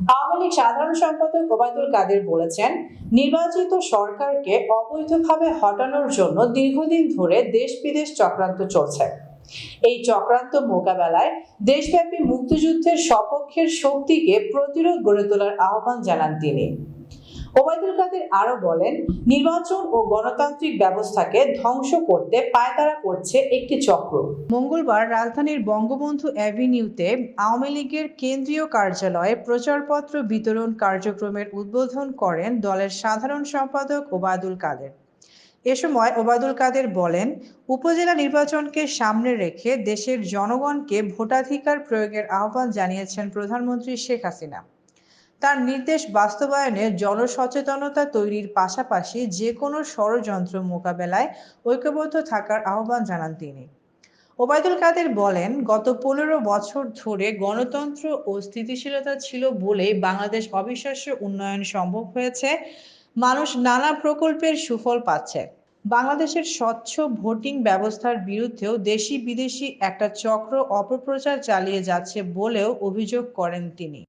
আওয়ামী লীগ সাধারণ সম্পাদক ওবায়দুল কাদের বলেছেন, নির্বাচিত সরকারকে অবৈধভাবে হটানোর জন্য দীর্ঘদিন ধরে দেশ বিদেশ চক্রান্ত চলছে। এই চক্রান্ত মোকাবেলায় দেশব্যাপী মুক্তিযুদ্ধের সপক্ষের শক্তিকে প্রতিরোধ গড়ে তোলার আহ্বান জানান তিনি। ওবায়দুল কাদের আরো বলেন, নির্বাচন ও গণতান্ত্রিক ব্যবস্থাকে ধ্বংস করতে পায়তারা করছে একটি চক্র। মঙ্গলবার রাজধানীর বঙ্গবন্ধু অ্যাভিনিউতে আওয়ামী লীগের কেন্দ্রীয় কার্যালয়ে প্রচারপত্র বিতরণ কার্যক্রমের উদ্বোধন করেন দলের সাধারণ সম্পাদক ওবায়দুল কাদের। এ সময় ওবায়দুল কাদের বলেন, উপজেলা নির্বাচনকে সামনে রেখে দেশের জনগণকে ভোটাধিকার প্রয়োগের আহ্বান জানিয়েছেন প্রধানমন্ত্রী শেখ হাসিনা। তার নির্দেশ বাস্তবায়নে জনসচেতনতা তৈরির পাশাপাশি যে কোনো ষড়যন্ত্র মোকাবেলায় ঐক্যবদ্ধ থাকার আহ্বান জানান তিনি। ওবায়দুল কাদের বলেন, গত 15 বছর ধরে গণতন্ত্র ও স্থিতিশীলতা ছিল বলেই বাংলাদেশ অবিশ্বাস্য উন্নয়ন সম্ভব হয়েছে। মানুষ নানা প্রকল্পের সুফল পাচ্ছে। বাংলাদেশের স্বচ্ছ ভোটিং ব্যবস্থার বিরুদ্ধেও দেশি বিদেশি একটা চক্র অপপ্রচার চালিয়ে যাচ্ছে বলেও অভিযোগ করেন তিনি।